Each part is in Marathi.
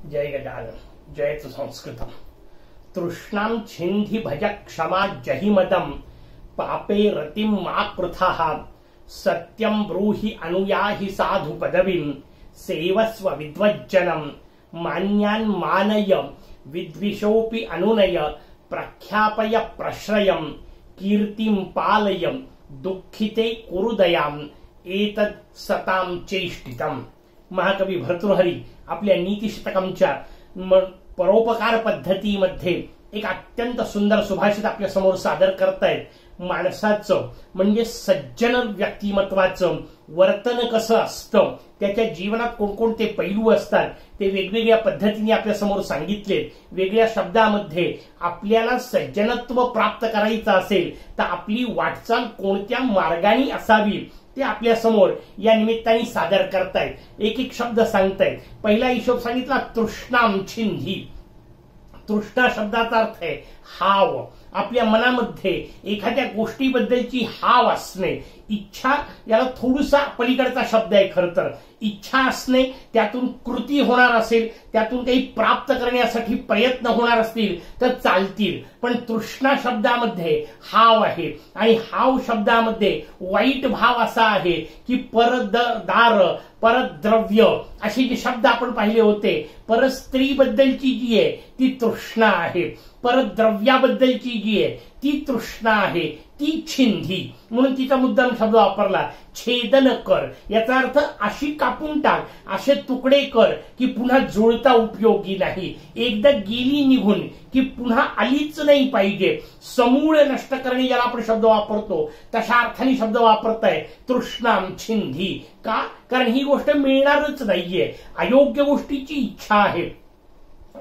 जय गजानन जयतु संस्कृतम। तृष्णां छिन्धि भज क्षमा जहिमदं पापे रतिं मा कृथः सत्यं ब्रूहि अनुयाहि साधु पदवीं सेवस्व विद्वज्जनं मान्यान् मानय विद्विषोऽपि अनुनय प्रख्यापय प्रश्रयं कीर्तिं पालय दुःखिते कुरु दयाम् एतत् सतां चेष्टितम्। महाकवी भर्तृहरी आपल्या नीतिशतकमच्या परोपकार पद्धतीमध्ये एक अत्यंत सुंदर सुभाषित आपल्या समोर सादर करतायत। माणसाचं म्हणजे सज्जन व्यक्तिमत्वाचं वर्तन कसं असतं, त्याच्या जीवनात कोणकोणते पैलू असतात ते वेगवेगळ्या पद्धतीने आपल्या समोर सांगितलेत। वेगळ्या शब्दामध्ये आपल्याला सज्जनत्व प्राप्त करायचं असेल तर आपली वाटचाल कोणत्या मार्गाने असावी ते आपल्या समोर या निमित्ताने सादर करतायत। एक एक शब्द सांगतायत। पहिला हिशोब सांगितला तृष्णां छिन्धि। तृष्णा शब्दाचा अर्थ आहे हाव। आपल्या मनामध्ये एखाद्या गोष्टीबद्दलची हाव असणे, इच्छा, याला थोडासा पलीकडचा शब्द आहे खरं तर। इच्छा असणे, त्यातून कृती होणार असेल, त्यातून काही प्राप्त करण्यासाठी प्रयत्न होणार असतील तर चालतील, पण तृष्णा शब्दामध्ये हाव आहे आणि हाव शब्दामध्ये वाईट भाव असा आहे की परदार परद्रव्य असे जे शब्द आपण पाहिले होते। परस्त्री बद्दलची जी आहे ती तृष्णा आहे, परद्रव्याबद्दलची जी आहे ती तृष्णा आहे, ती छिंधी। म्हणून तिचा मुद्दाम शब्द वापरला छेदन कर। याचा अर्थ अशी कापून टाक, असे तुकडे कर की पुन्हा जुळता उपयोगी नाही, एकदा गेली निघून की पुन्हा आलीच नाही पाहिजे। समूळ नष्ट करणे ज्याला आपण शब्द वापरतो तशा अर्थाने शब्द वापरताय तृष्णां छिंधी। का? कारण ही गोष्ट मिळणारच नाहीये। अयोग्य गोष्टीची इच्छा आहे,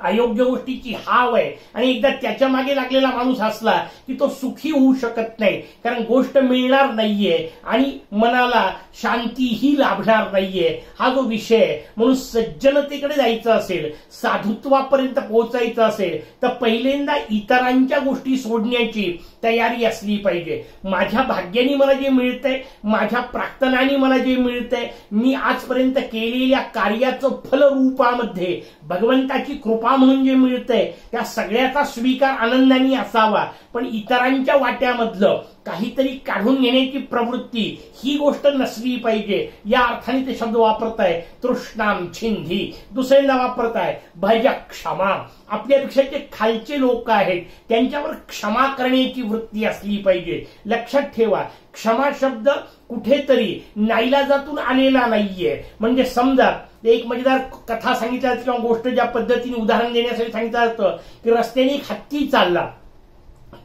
अयोग्य गोष्टीची हाव आहे आणि एकदा त्याच्या मागे लागलेला माणूस असला की तो सुखी होऊ शकत नाही, कारण गोष्ट मिळणार नाहीये आणि मनाला शांतीही लाभणार नाहीये। हा जो विषय आहे, म्हणून सज्जनतेकडे जायचं असेल, साधुत्वापर्यंत पोहोचायचं असेल तर पहिल्यांदा इतरांच्या गोष्टी सोडण्याची तयारी असली पाहिजे। माझ्या भाग्याने मला जे मिळतंय, माझ्या प्रार्थनाने मला जे मिळतंय, मी आजपर्यंत केलेल्या कार्याचं फल रूपामध्ये भगवंताची कृपा म्हणून जे मिळतंय त्या सगळ्याचा स्वीकार आनंदाने असावा, पण इतरांच्या वाट्यामधलं काहीतरी काढून घेण्याची प्रवृत्ती ही गोष्ट नसली पाहिजे। या अर्थाने ते शब्द वापरताय तृष्णां छिंधी। दुसऱ्यांदा वापरताय भज क्षमा। आपल्यापेक्षा जे खालचे लोक आहेत त्यांच्यावर क्षमा करण्याची वृत्ती असली पाहिजे। लक्षात ठेवा, क्षमा शब्द कुठेतरी नाईलाजातून आलेला नाहीये। म्हणजे समजा एक मजेदार कथा सांगितल्या किंवा गोष्ट ज्या पद्धतीने उदाहरण देण्यासाठी सांगितलं जातं की रस्त्याने एक हत्ती चालला,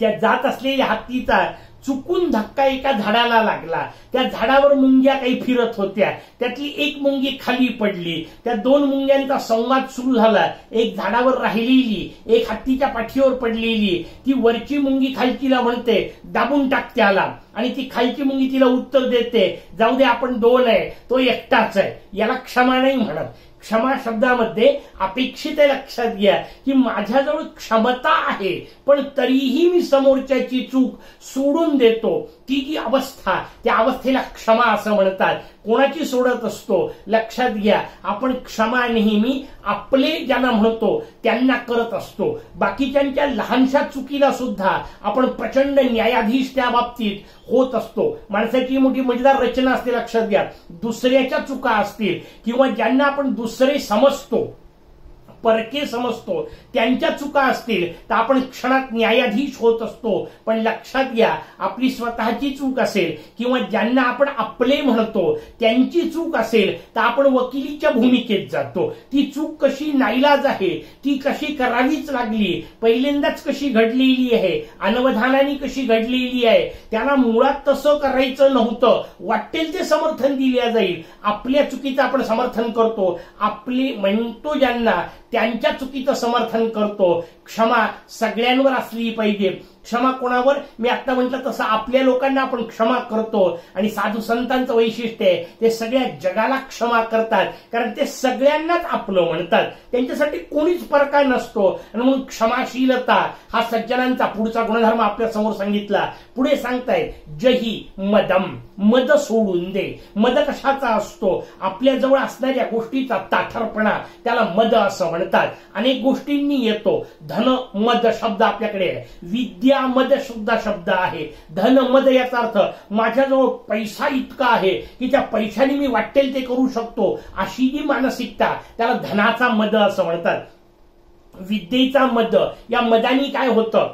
त्या जात असलेल्या हत्तीचा चुकून धक्का एका झाडाला लागला। त्या झाडावर मुंग्या काही फिरत होत्या, त्यातली एक मुंगी खाली पडली। त्या दोन मुंग्यांचा संवाद सुरू झाला। एक झाडावर राहिलेली, एक हत्तीच्या पाठीवर पडलेली। ती वरची मुंगी खालचीला म्हणते दाबून टाक त्याला, आणि ती खालची मुंगी तिला उत्तर देते जाऊ दे आपण दोन आहे, तो एकटाच आहे। याला क्षमा नाही म्हणत। क्षमा शब्दामध्ये अपेक्षित आहे, लक्षात घ्या की माझ्याजवळ क्षमता आहे पण तरीही मी समोरच्याची चूक सोडून देतो, ती जी अवस्था, त्या अवस्थेला क्षमा असं म्हणतात। कोणाची सोडत असतो? लक्षात घ्या, आपण क्षमा नेहमी आपले ज्यांना म्हणतो त्यांना करत असतो। बाकीच्यांच्या लहानशा चुकीला सुद्धा आपण प्रचंड न्यायाधीश त्या बाबतीत होत असतो। माणसाची मोठी मजेदार रचना असते, लक्षात घ्या। दुसऱ्याच्या चुका असतील किंवा ज्यांना आपण दुसरे समजतो, परके समजतो, त्यांच्या चुका असतील तर आपण क्षणात न्यायाधीश होत असतो। पण लक्षात घ्या, आपली स्वतःची चूक असेल किंवा ज्यांना आपण आपले म्हणतो त्यांची चूक असेल तर आपण वकिलीच्या भूमिकेत जातो। ती चूक कशी नाईलाज आहे, ती कशी करावीच लागली, पहिल्यांदाच कशी घडलेली आहे, अनवधानाने कशी घडलेली आहे, त्याला मुळात तसं करायचं नव्हतं, वाटेल ते समर्थन दिले जाईल। आपल्या चुकीचं आपण समर्थन करतो, आपले म्हणतो ज्यांना त्यांच्या चुकीचं समर्थन करतो। क्षमा सगळ्यांवर असली पाहिजे। क्षमा कोणावर? मी आता म्हटलं तसं आपल्या लोकांना आपण क्षमा करतो, आणि साधू संतांचं वैशिष्ट्य आहे ते सगळ्या जगाला क्षमा करतात, कारण ते सगळ्यांनाच आपलं म्हणतात, त्यांच्यासाठी कोणीच परका नसतो. आणि म्हणून क्षमाशीलता हा सज्जनांचा पुढचा गुणधर्म आपल्या समोर सांगितला. पुढे सांगतायत जही मदम, मद सोडून दे. मद कशाचा असतो? आपल्या जवळ असणाऱ्या गोष्टीचा ताठरपणा, त्याला मद असं म्हणतात. अनेक गोष्टींनी येतो. धन मद शब्द आपल्याकडे आहे, विद्या मद सुद्धा शब्द आहे. धन मद याचा अर्थ माझ्याजवळ पैसा इतका आहे की त्या पैशाने मी वाटेल ते करू शकतो, अशी जी मानसिकता, त्याला धनाचा मद असं म्हणतात. विद्येचा मद, या मदानी काय होतं?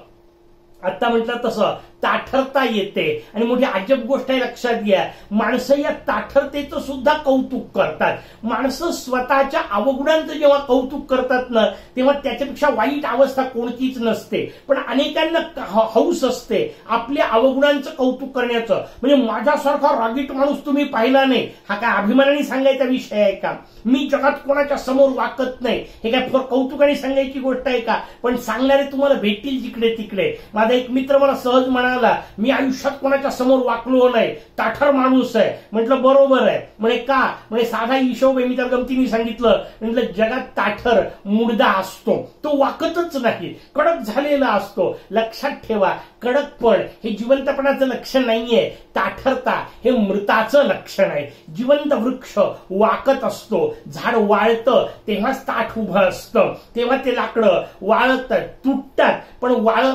आता म्हटलं तसं ताठरता येते. आणि मोठी अजब गोष्ट आहे, लक्षात घ्या, माणसं या ताठरतेचं सुद्धा कौतुक करतात. माणसं स्वतःच्या अवगुणांचं जेव्हा कौतुक करतात ना, तेव्हा त्याच्यापेक्षा वाईट अवस्था कोणतीच नसते. पण अनेकांना हौस असते आपल्या अवगुणांचं कौतुक करण्याचं. म्हणजे माझ्यासारखा रागीट माणूस तुम्ही पाहिला नाही, हा काय अभिमानाने सांगायचा विषय आहे का? मी जगात कोणाच्या समोर वाकत नाही, हे काय कौतुकाने सांगायची गोष्ट आहे का? पण सांगणारे तुम्हाला भेटतील जिकडे तिकडे. माझा एक मित्र मला सहज म्हणाला, मी आयुष्यात कोणाच्या समोर वाकलो नाही, ताठर माणूस आहे. म्हटलं बरोबर आहे. म्हणे का? म्हणे साधा हिशोब आहे, मी त्या गमतीने सांगितलं. म्हटलं जगात ताठर मुडदा असतो, तो वाकतच नाही, कडक झालेला असतो. लक्षात ठेवा, कडकपण हे जिवंतपणाचं लक्षण नाहीये, ताठरता हे मृताचं लक्षण आहे. जिवंत वृक्ष वाकत असतो, झाड वाळतं तेव्हाच ताठ उभं असतं, तेव्हा ते लाकडं वाळतात, तुटतात, पण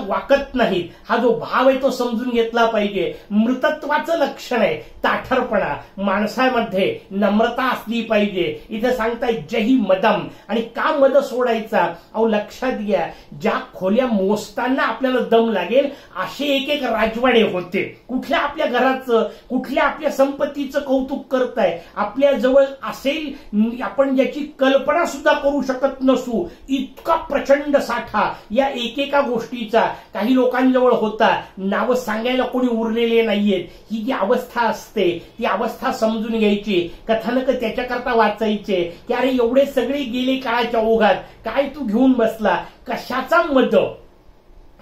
वाकत नाहीत. हा जो भाव आहे तो समजून घेतला पाहिजे. मृतत्वाचं लक्षण आहे ताठरपणा. माणसामध्ये नम्रता असली पाहिजे. इथे सांगताय जही मदम. आणि का मद सोडायचा? अहो लक्षात घ्या, ज्या खोल्या मोजताना आपल्याला दम लागेल असे एक एक राजवाडे होते. कुठल्या आपल्या घराचं, कुठल्या आपल्या संपत्तीचं कौतुक करताय? आपल्या जवळ असेल, आपण ज्याची कल्पना सुद्धा करू शकत नसू, इतका प्रचंड साठा या एकेका गोष्टीचा काही लोकांजवळ होता. नावं सांगायला कोणी उरलेले नाहीयेत. ही जी अवस्था असते ती अवस्था समजून घ्यायची. कथानक त्याच्याकरता वाचायचे की अरे एवढे सगळे गेले काळाच्या ओघात, काय तू घेऊन बसला, कशाचा मद?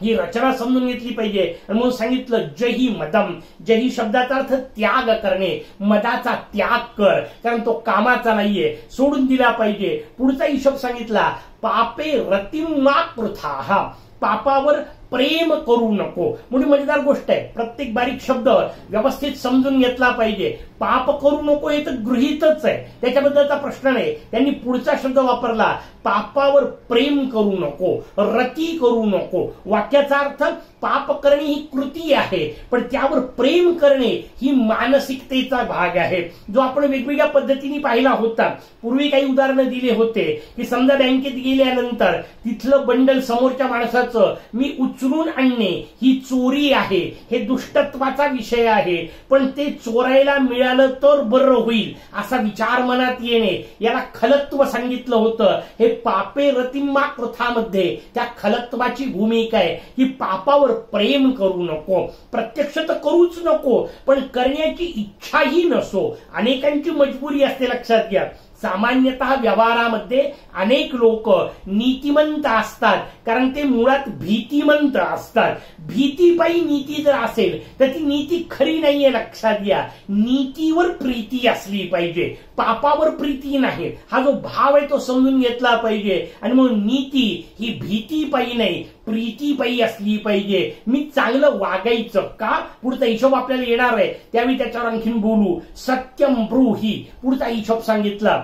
ही रचना समजून घेतली पाहिजे. म्हणून सांगितलं जही मदम. जही शब्दाचा अर्थ त्याग करणे, मदाचा त्याग कर, कारण तो कामाचा नाहीये, सोडून दिला पाहिजे. पुढचा हिशोब सांगितला पापे रतिम मा कृथा. पापावर प्रेम करू नको. म्हणजे मजेदार गोष्ट आहे, प्रत्येक बारीक शब्द व्यवस्थित समजून घेतला पाहिजे. पाप करू नको हे तर गृहीतच आहे, त्याच्याबद्दलचा प्रश्न नाही. त्यांनी पुढचा शब्द वापरला, पापावर प्रेम करू नको, रती करू नको. वाक्याचा अर्थ पाप करणे ही कृती आहे, पण त्यावर प्रेम करणे ही मानसिकतेचा भाग आहे, जो आपण वेगवेगळ्या पद्धतीने पाहिला होता. पूर्वी काही उदाहरणं दिले होते की समजा बँकेत गेल्यानंतर तिथलं बंडल समोरच्या माणसाचं मी उचलून आणणे ही चोरी आहे, हे दुष्टत्वाचा विषय आहे. पण ते चोरायला मिळालं तर बरं होईल असा विचार मनात येणे, याला खलत्व सांगितलं होतं. हे पापे रतिम्मा कृथामध्ये त्या खलत्वाची भूमिका आहे की पापावर प्रेम करू नको. प्रत्यक्ष तर करूच नको, पण करण्याची इच्छाही नसो. अनेकांची मजबुरी असते, लक्षात घ्या. सामान्यतः व्यवहारामध्ये अनेक लोक नीतिमंत असतात, कारण ते मुळात भीतिमंत असतात. भीतीपायी नीती जर असेल तर ती नीती खरी नाहीये, लक्षात घ्या. नीतीवर प्रीती असली पाहिजे, पापावर प्रीती नाही. हा जो भाव आहे तो समजून घेतला पाहिजे. आणि म्हणून नीती ही भीतीपायी नाही, प्रीतीपायी असली पाहिजे. मी चांगलं वागायचं का? पुढचा हिशोब आपल्याला येणार आहे, त्यावेळी त्याच्यावर आणखीन बोलू. सत्यम ब्रूही, पुढचा हिशोब सांगितला.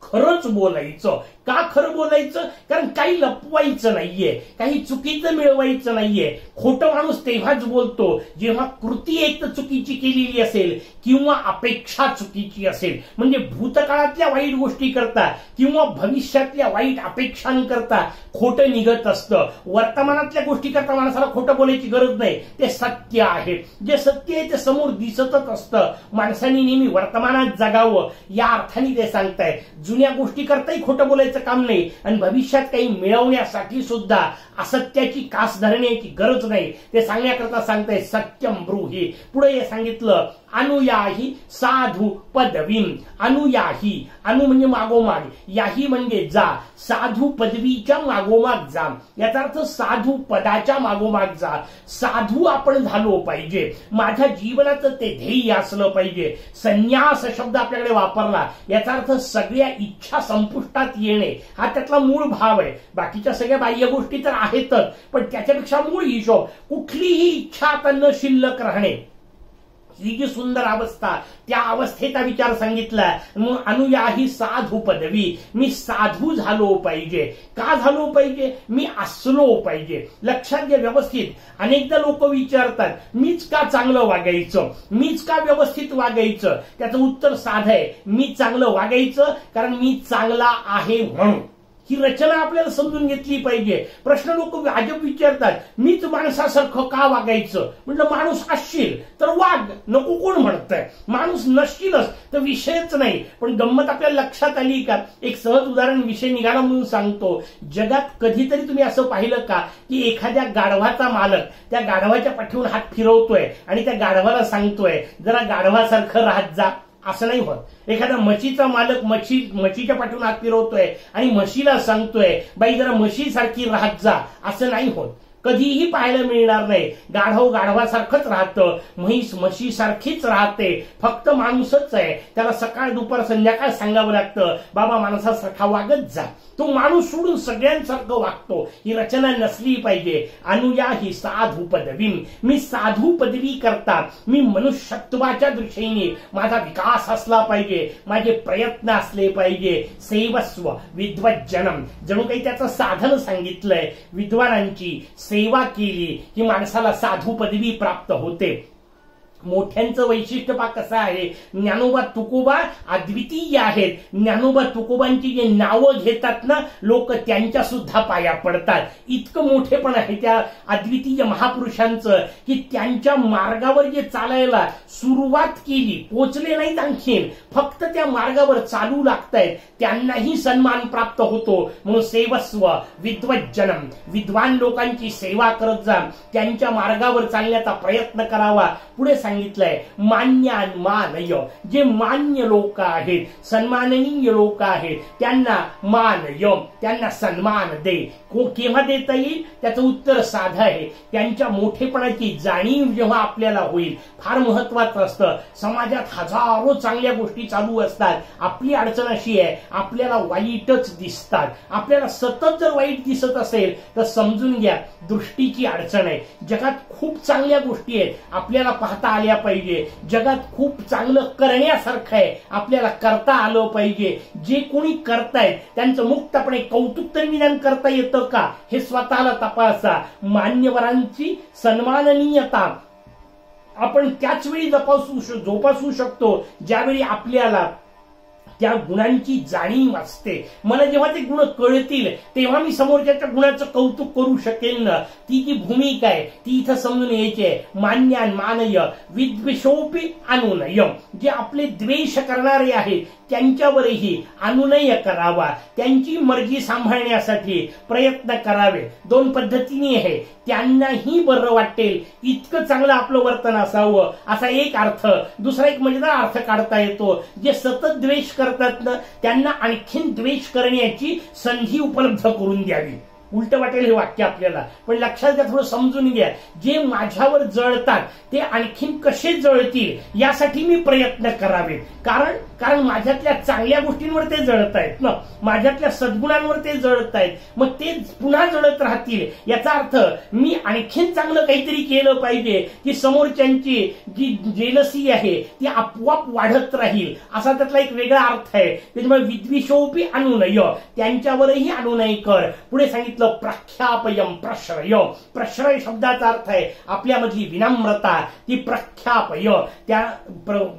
खरंच बोलायचं. का खरं बोलायचं? कारण काही लपवायचं नाहीये, काही चुकीचं मिळवायचं नाहीये. खोटं माणूस तेव्हाच बोलतो जेव्हा कृती एक तर चुकीची केलेली असेल किंवा अपेक्षा चुकीची असेल. म्हणजे भूतकाळातल्या वाईट गोष्टी करता किंवा भविष्यातल्या वाईट अपेक्षांकरता खोटं निघत असतं. वर्तमानातल्या गोष्टी करता माणसाला खोटं बोलायची गरज नाही, ते सत्य आहे. जे सत्य आहे ते समोर दिसतच असतं. माणसांनी नेहमी वर्तमानात जगावं, या अर्थाने ते सांगतायत. जुन्या गोष्टी करताही खोटं बोलायचं काम नाही आणि भविष्यात काही मिळवण्यासाठी सुद्धा असत्याची कास धरण्याची गरज नाही ते सांगण्याकरता सांगताय सत्यम ब्रूहि. पुढे हे सांगितलं अनुयाही साधू पदवीम. अनुयाही, अनु म्हणजे मागोमाग, याही म्हणजे जा, साधू पदवीच्या मागोमाग जा. याचा अर्थ साधू पदाच्या मागोमाग जा. साधू आपण झालो पाहिजे, माझ्या जीवनाचं ते ध्येय असलं पाहिजे. संन्यास शब्द आपल्याकडे वापरला याचा अर्थ सगळ्या इच्छा संपुष्टात येणे हा त्यातला मूळ भाव आहे. बाकीच्या सगळ्या बाह्य गोष्टी तर आहेतच, पण त्याच्यापेक्षा मूळ हिशोब कुठलीही इच्छा आता न शिल्लक राहणे, ही जी सुंदर अवस्था, त्या अवस्थेचा विचार सांगितला. मग अनुयाही साधू पदवी, मी साधू झालो पाहिजे. का झालो पाहिजे? मी असलो पाहिजे. लक्षात घ्या व्यवस्थित. अनेकदा लोक विचारतात मीच का चांगलं वागायचं, मीच का व्यवस्थित वागायचं. त्याचं उत्तर साधं आहे, मी चांगलं वागायचं कारण मी चांगला आहे म्हणून. ही रचना आपल्याला समजून घेतली पाहिजे. प्रश्न लोक अजब विचारतात मीच माणसासारखं का वागायचं. म्हटलं माणूस असशील तर वाग, नको कोण म्हणतंय. माणूस नसशीलच तर विषयच नाही. पण गंमत आपल्याला लक्षात आली का? एक सहज उदाहरण विषय निघाला म्हणून सांगतो. जगात कधीतरी तुम्ही असं पाहिलं का की एखाद्या गाढवाचा मालक त्या गाढवाच्या पाठीवरून हात फिरवतोय आणि त्या गाढवाला सांगतोय जरा गाढवासारखं राहत जा, असं नाही होत. एखादा म्हशीचा मालक म्हशीच्या पाठून हात फिरवतोय आणि म्हशीला सांगतोय बाई जरा म्हशीसारखी राहत जा, असं नाही होत. कधीही पाहायला मिळणार नाही. गाढव गाढवासारखंच राहतं, म्हैस म्हशीसारखीच राहते. फक्त माणूसच आहे, त्याला सकाळ दुपार संध्याकाळ सांगावं लागतं बाबा माणसासारखा वागत जा. तो माणूस सोडून सगळ्यांसारखं वागतो. ही रचना नसली पाहिजे. अनुयाही साधू पदवी, मी साधू पदवी करता मी मनुष्यत्वाच्या दृष्टीने माझा विकास असला पाहिजे, माझे प्रयत्न असले पाहिजे. सेवस्व विद्वज्जनम, जणू काही त्याचं साधन सांगितलंय. विद्वानांची सेवा केली की माणसाला साधू पदवी प्राप्त होते. मोठ्यांचं वैशिष्ट्य पहा कसं आहे. ज्ञानोबा तुकोबा अद्वितीय आहेत. ज्ञानोबा तुकोबांची जे नावं घेतात ना लोक, त्यांच्या सुद्धा पाया पडतात. इतकं मोठेपण आहे त्या अद्वितीय महापुरुषांचं की त्यांच्या मार्गावर जे चालायला सुरुवात केली, पोचले नाहीत आणखीन, फक्त त्या मार्गावर चालू लागतायत, त्यांनाही सन्मान प्राप्त होतो. म्हणून सेवस्व विद्वज्जनम, विद्वान लोकांची सेवा करत जा, त्यांच्या मार्गावर चालण्याचा प्रयत्न करावा. पुढे सांगितलंय मान्यान मानय, जे मान्य लोक आहेत, सन्माननीय लोक आहेत, त्यांना मानय, त्यांना सन्मान दे. केव्हा देता येईल? त्याचं उत्तर साधं आहे. त्यांच्या मोठेपणाची जाणीव जेव्हा आपल्याला होईल, फार महत्वाचं असतं. समाजात हजारो चांगल्या गोष्टी चालू असतात. आपली अडचण अशी आहे आपल्याला वाईटच दिसतात. आपल्याला सतत जर वाईट दिसत असेल तर समजून घ्या दृष्टीची अडचण आहे. जगात खूप चांगल्या गोष्टी आहेत, आपल्याला पाहता आल्या पाहिजे. जगात खूप चांगलं करण्यासारखं आहे, आपल्याला करता आलं पाहिजे. जे कोणी करतायत त्यांचं मुक्तपणे कौतुक तरी निदान करता येतं का हे स्वतःला तपासा. मान्यवरांची सन्माननीयता आपण त्याच वेळी जोपासू शकतो ज्यावेळी आपल्याला त्या गुणांची जाणीव असते. मला जेव्हा ते गुण कळतील तेव्हा मी समोरच्या गुणाचं कौतुक करू शकेल ना. ती जी भूमिका आहे ती इथं समजून यायची आहे. मान्यान मानय विद्वेषोपी अनुनय, जे आपले द्वेष करणारे आहेत त्यांच्यावरही अनुनय करावा, त्यांची मर्जी सांभाळण्यासाठी प्रयत्न करावे. दोन पद्धतीने आहे, त्यांनाही बरं वाटेल इतकं चांगलं आपलं वर्तन असावं असा एक अर्थ. दुसरा एक मजेदार अर्थ काढता येतो. जे सतत द्वेष करतात ना त्यांना आणखीन द्वेष करण्याची संधी उपलब्ध करून द्यावी. उलट वाटेल हे वाक्य आपल्याला, पण लक्षात घ्या, थोडं समजून घ्या. जे माझ्यावर जळतात ते आणखीन कसे जळतील यासाठी मी प्रयत्न करावे. कारण माझ्यातल्या चांगल्या गोष्टींवर ते जळतायत ना, माझ्यातल्या सद्गुणांवर ते जळतायत, मग ते पुन्हा जळत राहतील. याचा अर्थ मी आणखीन चांगलं काहीतरी केलं पाहिजे की समोरच्यांची जी जेलसी आहे ती आपोआप वाढत राहील, असा त्यातला एक वेगळा अर्थ आहे. त्याच्यामुळे विद्वेषोपी अनुनय, त्यांच्यावरही अनुनय कर. पुढे सांगितलं प्रख्यापयम प्रश्रय. प्रश्रय शब्दाचा अर्थ आहे आपल्यामधली विनम्रता, ती प्रख्यापय, त्या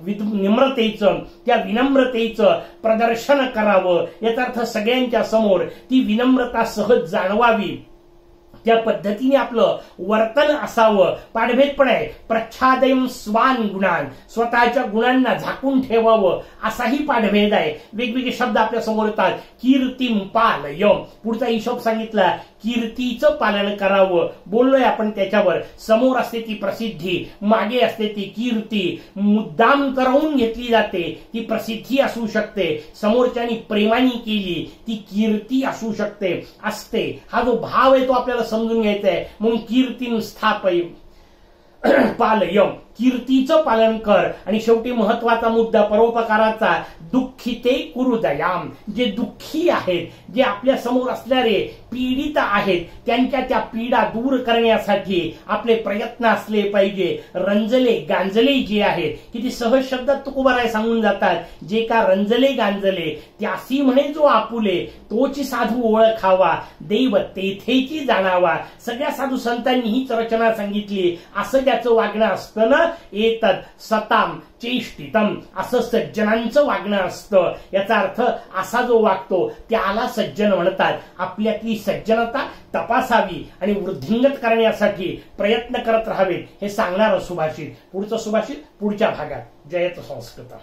निम्रतेचं त्या विनम्रतेचं प्रदर्शन करावं. याचा अर्थ सगळ्यांच्या समोर ती विनम्रता सहज जाणवावी. त्या पद्धतीने आपलं वर्तन असावं. पाठभेदपण आहे. प्रच्छादयम स्वान गुणान, स्वतःच्या गुणांना झाकून ठेवावं असाही पाठभेद आहे. वेगवेगळे शब्द आपल्या समोर येतात. कीर्तिम पालयम, पुढचा हिशोब सांगितला, कीर्तीचं पालन करावं. बोललोय आपण त्याच्यावर. समोर असते ती प्रसिद्धी, मागे असते ती कीर्ती. मुद्दाम करवून घेतली जाते ती प्रसिद्धी असू शकते, समोरच्यानी प्रेमाने केली ती कीर्ती असू शकते असते. हा जो भाव आहे तो आपल्याला समजून घ्यायचा आहे. म्हणून कीर्तीन स्थापय पालयम, कीर्तीचं पालन कर. आणि शेवटी महत्वाचा मुद्दा परोपकाराचा, दुःखिते कुरुदयाम, जे दुःखी आहेत, जे आपल्या समोर असणारे पीडित आहेत, त्यांच्या त्या पीडा दूर करण्यासाठी आपले प्रयत्न असले पाहिजे. रंजले गांजले जे आहेत, किती सहज शब्दात तुकोबाराय सांगून जातात, जे का रंजले गांजले त्यासी म्हणे जो आपुले, तोची साधू ओळखावा, देव तेथेची जाणावा. सगळ्या साधू संतांनी हीच रचना सांगितली. असं त्याचं वागणं असतं ना, एतत् सताम चेष्टितम, असं सज्जनांचं वागणं असतं. याचा अर्थ असा जो वागतो त्याला सज्जन म्हणतात. आपल्यातली सज्जनता तपासावी आणि वृद्धिंगत करण्यासाठी प्रयत्न करत राहावे हे सांगणारं सुभाषित. पुढचं सुभाषित पुढच्या भागात. जयत संस्कृत.